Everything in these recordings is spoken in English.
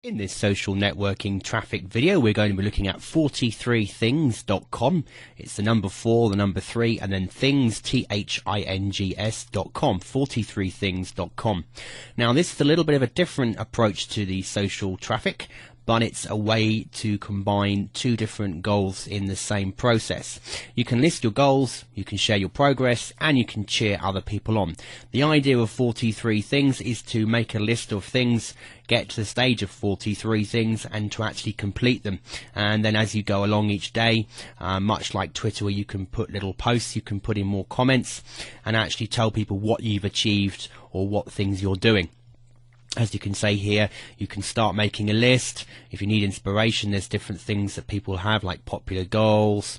In this social networking traffic video, we're going to be looking at 43things.com. It's the number 4, the number 3, and then things, things.com, 43things.com. Now, this is a little bit of a different approach to the social traffic, but it's a way to combine two different goals in the same process. You can list your goals, you can share your progress, and you can cheer other people on. The idea of 43 things is to make a list of things, get to the stage of 43 things, and to actually complete them. And then as you go along each day, much like Twitter, where you can put little posts, you can put in more comments, and actually tell people what you've achieved or what things you're doing. As you can say here, you can start making a list. If you need inspiration, there's different things that people have, like popular goals,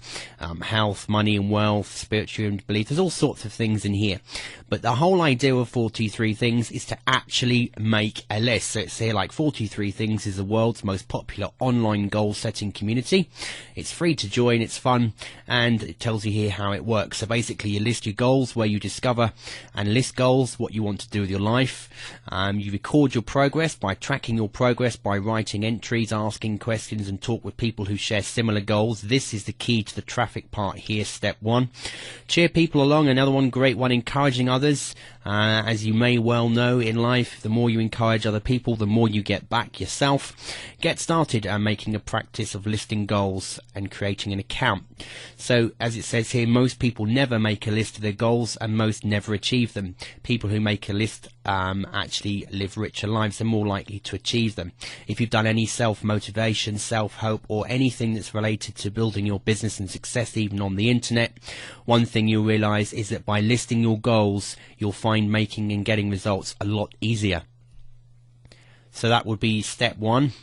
health, money and wealth, spiritual and belief. There's all sorts of things in here. But the whole idea of 43 things is to actually make a list. So it's here like 43 things is the world's most popular online goal setting community. It's free to join, it's fun, and it tells you here how it works. So basically you list your goals, where you discover and list goals, what you want to do with your life. You record your progress by tracking your progress, by writing entries, asking questions, and talk with people who share similar goals. This is the key to the traffic part here, step 1. Cheer people along, another one, great one, encouraging others. As you may well know in life, the more you encourage other people, the more you get back yourself. Get started making a practice of listing goals and creating an account. So as it says here, most people never make a list of their goals, and most never achieve them. People who make a list actually live richer lives. They're more likely to achieve them. If you've done any self-motivation, self-hope, or anything that's related to building your business and success, even on the internet, one thing you'll realize is that by listing your goals, you'll find making and getting results a lot easier. So that would be step 1,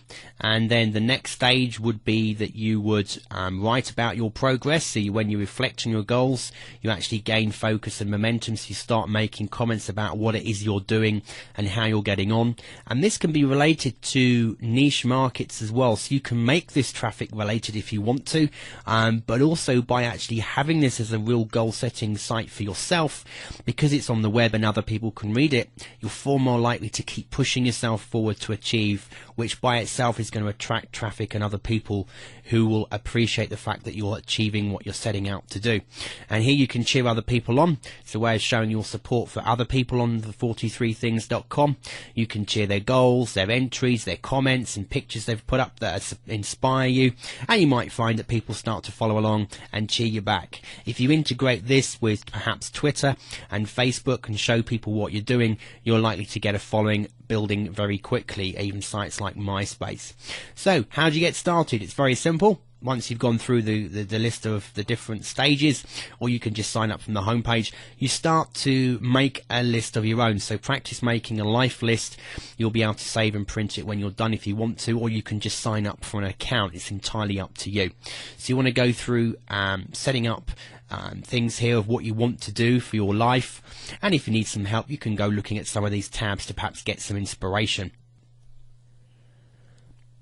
and then the next stage would be that you would write about your progress. So when you reflect on your goals, you actually gain focus and momentum, so you start making comments about what it is you're doing and how you're getting on. And this can be related to niche markets as well, so you can make this traffic related if you want to, but also by actually having this as a real goal setting site for yourself, because it's on the web and other people can read it, you're far more likely to keep pushing yourself forward to achieve, which by itself is going to attract traffic and other people who will appreciate the fact that you're achieving what you're setting out to do. And here you can cheer other people on. It's a way of showing your support for other people on the 43things.com. You can cheer their goals, their entries, their comments and pictures they've put up that inspire you, and you might find that people start to follow along and cheer you back. If you integrate this with perhaps Twitter and Facebook and show people what you're doing, you're likely to get a following building very quickly, even sites like MySpace. So how do you get started? It's very simple. Once you've gone through the list of the different stages, or you can just sign up from the homepage, you start to make a list of your own. So practice making a life list. You'll be able to save and print it when you're done if you want to, or you can just sign up for an account. It's entirely up to you. So you want to go through setting up things here of what you want to do for your life, and if you need some help, you can go looking at some of these tabs to perhaps get some inspiration.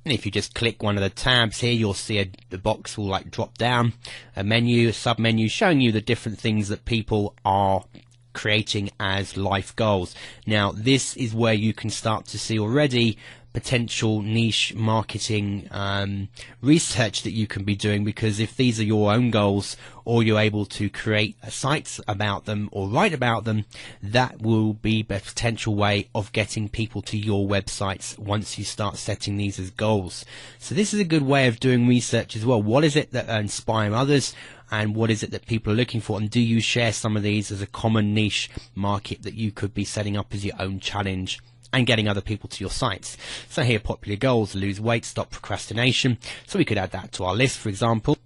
And if you just click one of the tabs here, you'll see the box will like drop down, a menu, a sub menu showing you the different things that people are creating as life goals. Now this is where you can start to see already potential niche marketing research that you can be doing, because if these are your own goals, or you're able to create sites about them or write about them, that will be a potential way of getting people to your websites once you start setting these as goals. So this is a good way of doing research as well. What is it that inspire others, and what is it that people are looking for, and do you share some of these as a common niche market that you could be setting up as your own challenge and getting other people to your sites? So here, popular goals: lose weight, stop procrastination. So we could add that to our list, for example.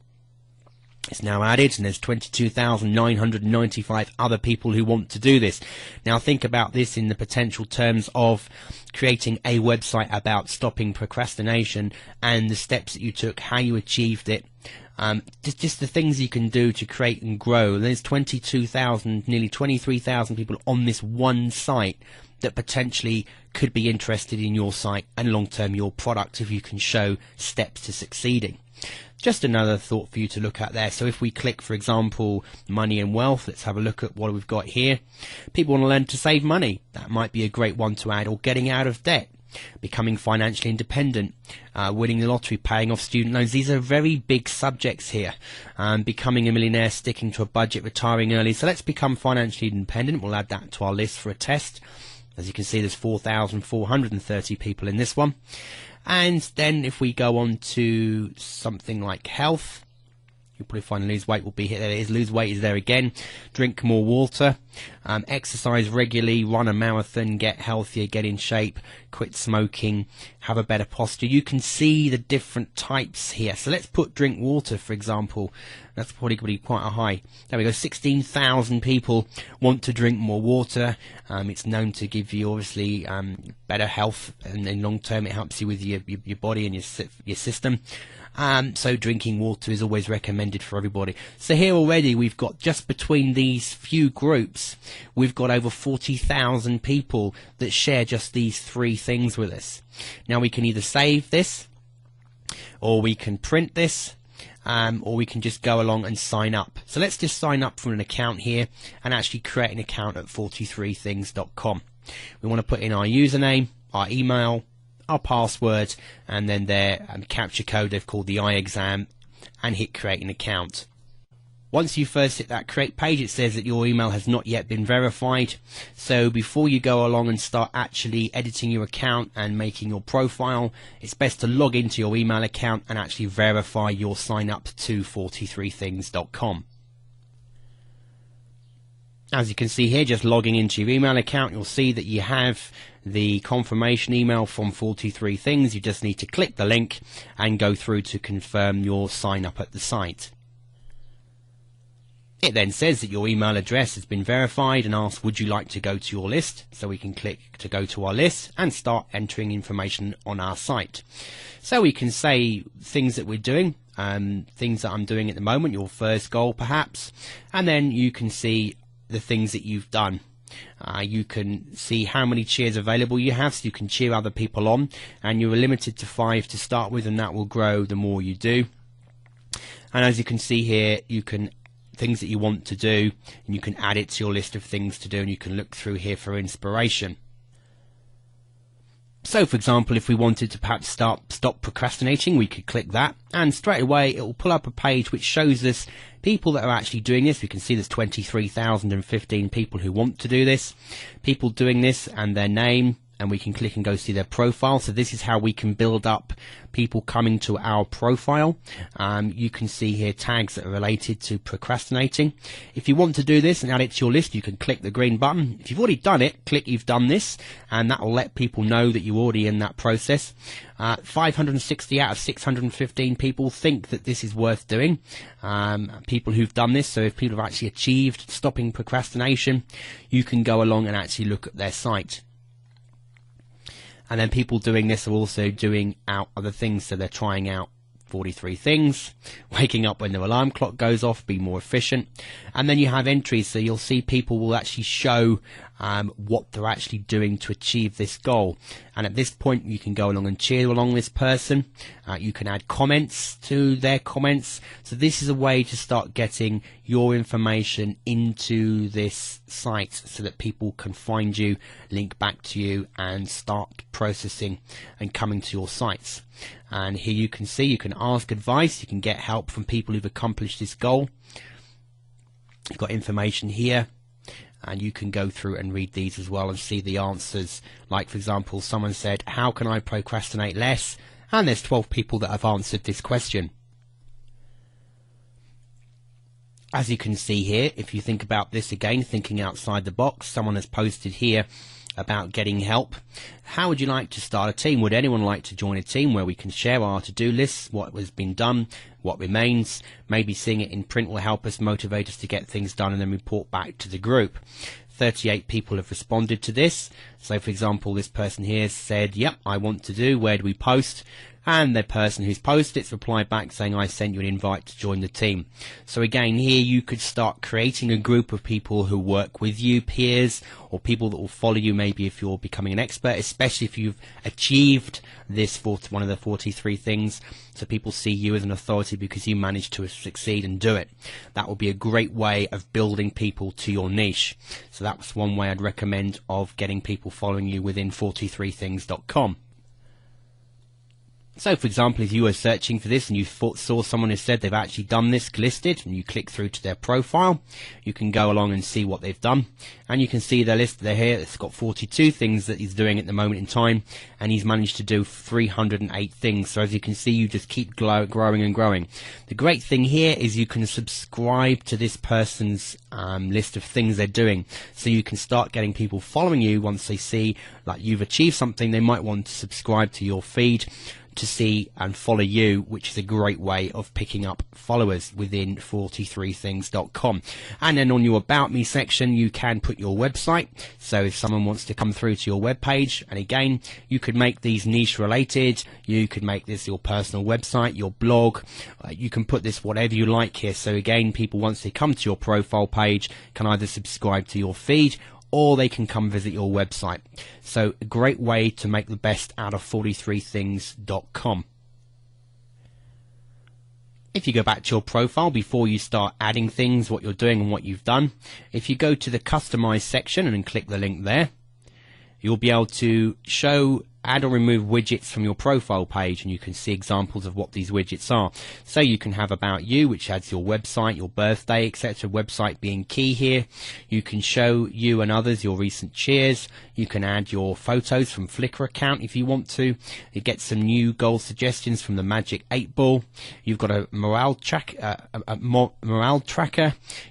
It's now added, and there's 22,995 other people who want to do this. Now think about this in the potential terms of creating a website about stopping procrastination, and the steps that you took, how you achieved it, just the things you can do to create and grow. There's 22,000, nearly 23,000 people on this one site that potentially could be interested in your site and long-term your product if you can show steps to succeeding. Just another thought for you to look at there. So if we click, for example, money and wealth, let's have a look at what we've got here. People want to learn to save money. That might be a great one to add. Or getting out of debt. becoming financially independent, winning the lottery, paying off student loans. These are very big subjects here. Becoming a millionaire, sticking to a budget, retiring early. So let's become financially independent. We'll add that to our list for a test. As you can see, there's 4,430 people in this one. And then if we go on to something like health, you'll probably find lose weight will be here. There it is. Lose weight is there again. Drink more water. Exercise regularly. Run a marathon. Get healthier. Get in shape. Quit smoking. Have a better posture. You can see the different types here. So let's put drink water, for example. That's probably going to be quite a high. There we go. 16,000 people want to drink more water. It's known to give you, obviously, better health. And in long term, it helps you with your body and your system. So drinking water is always recommended for everybody. So here already we've got, just between these few groups, we've got over 40,000 people that share just these 3 things with us. Now we can either save this, or we can print this, or we can just go along and sign up. So let's just sign up for an account here and actually create an account at 43things.com. We want to put in our username, our email, our password, and then their capture code they've called the iExam, and hit create an account. Once you first hit that create page, it says that your email has not yet been verified. So before you go along and start actually editing your account and making your profile, it's best to log into your email account and actually verify your sign up to 43things.com. As you can see here, just logging into your email account, you'll see that you have the confirmation email from 43things. You just need to click the link and go through to confirm your sign up at the site. It then says that your email address has been verified and asks, would you like to go to your list? So we can click to go to our list and start entering information on our site. So we can say things that we're doing, things that I'm doing at the moment, your first goal perhaps, and then you can see the things that you've done. You can see how many cheers available you have, so you can cheer other people on, and you're limited to 5 to start with, and that will grow the more you do. And as you can see here, you can things that you want to do, and you can add it to your list of things to do, and you can look through here for inspiration. So for example, if we wanted to perhaps stop procrastinating, we could click that, and straight away it will pull up a page which shows us people that are actually doing this. We can see there's 23,015 people who want to do this, people doing this and their name, and we can click and go see their profile. So this is how we can build up people coming to our profile. You can see here tags that are related to procrastinating. If you want to do this and add it to your list, you can click the green button. If you've already done it, click you've done this, and that will let people know that you're already in that process. 560 out of 615 people think that this is worth doing. People who've done this, so if people have actually achieved stopping procrastination, you can go along and actually look at their site. And then people doing this are also doing out other things, so they're trying out 43 things, waking up when their alarm clock goes off, be more efficient. And then you have entries, so you'll see people will actually show what they're actually doing to achieve this goal. And at this point you can go along and cheer along this person. You can add comments to their comments. So this is a way to start getting your information into this site so that people can find you, link back to you, and start processing and coming to your sites. And here you can see you can ask advice, you can get help from people who've accomplished this goal. You've got information here, and you can go through and read these as well and see the answers. Like for example, someone said, how can I procrastinate less? And there's 12 people that have answered this question. As you can see here, if you think about this again, thinking outside the box, someone has posted here about getting help. How would you like to start a team? Would anyone like to join a team where we can share our to-do lists, what has been done, what remains? Maybe seeing it in print will help us, motivate us to get things done, and then report back to the group. 38 people have responded to this. So for example, this person here said, yep, I want to do, where do we post? and the person who's posted it's replied back saying I sent you an invite to join the team. So again, here you could start creating a group of people who work with you, peers, or people that will follow you, maybe if you're becoming an expert, especially if you've achieved this one of the 43 things, so people see you as an authority because you managed to succeed and do it. That will be a great way of building people to your niche. So that's one way I'd recommend of getting people following you within 43things.com. So, for example, if you were searching for this and you saw someone who said they've actually done this listed, and you click through to their profile, you can go along and see what they've done. And you can see their list there here. It's got 42 things that he's doing at the moment in time, and he's managed to do 308 things. So as you can see, you just keep growing and growing. The great thing here is you can subscribe to this person's list of things they're doing. So you can start getting people following you once they see like you've achieved something. They might want to subscribe to your feed to see and follow you, which is a great way of picking up followers within 43things.com. And then on your About Me section, you can put your website. So if someone wants to come through to your web page, and again, you could make these niche related, you could make this your personal website, your blog, you can put this whatever you like here. So again, people once they come to your profile page can either subscribe to your feed or they can come visit your website. So a great way to make the best out of 43things.com. If you go back to your profile before you start adding things, what you're doing and what you've done, if you go to the customize section and click the link there, you'll be able to show, add or remove widgets from your profile page, and you can see examples of what these widgets are. So you can have About You, which adds your website, your birthday, etc. Website being key here. You can show you and others your recent cheers. You can add your photos from Flickr account if you want to. You get some new goal suggestions from the Magic 8 Ball. You've got a morale tracker.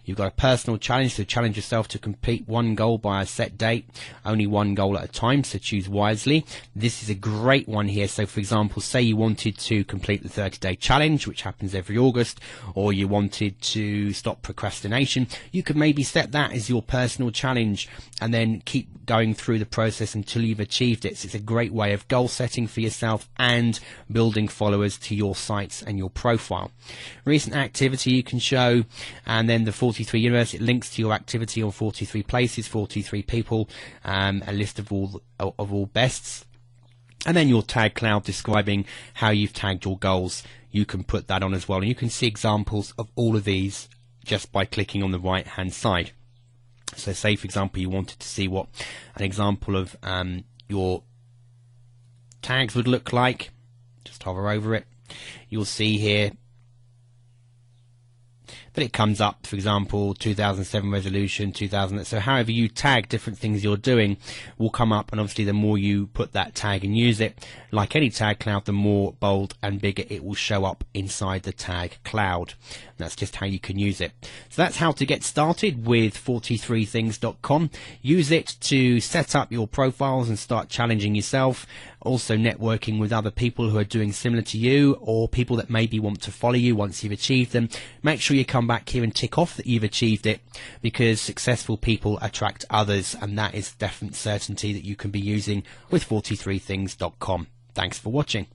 You've got a personal challenge, so challenge yourself to complete one goal by a set date, only one goal at a time, so choose wisely. This is a great one here. So for example, say you wanted to complete the 30-day challenge, which happens every August, or you wanted to stop procrastination, you could maybe set that as your personal challenge and then keep going through the process until you've achieved it. So it's a great way of goal setting for yourself and building followers to your sites and your profile. Recent activity you can show, and then the 43 universe, it links to your activity on 43 places, 43 people, a list of all bests. And then your tag cloud describing how you've tagged your goals. You can put that on as well. And you can see examples of all of these just by clicking on the right hand side. So say for example you wanted to see what an example of your tags would look like. Just hover over it. You'll see here that it comes up, for example, 2007 resolution, 2000. So however you tag different things you're doing will come up, and obviously the more you put that tag and use it, like any tag cloud, the more bold and bigger it will show up inside the tag cloud. And that's just how you can use it. So that's how to get started with 43things.com. Use it to set up your profiles and start challenging yourself. Also networking with other people who are doing similar to you, or people that maybe want to follow you once you've achieved them. Make sure you come back here and tick off that you've achieved it, because successful people attract others, and that is definite certainty that you can be using with 43things.com. Thanks for watching.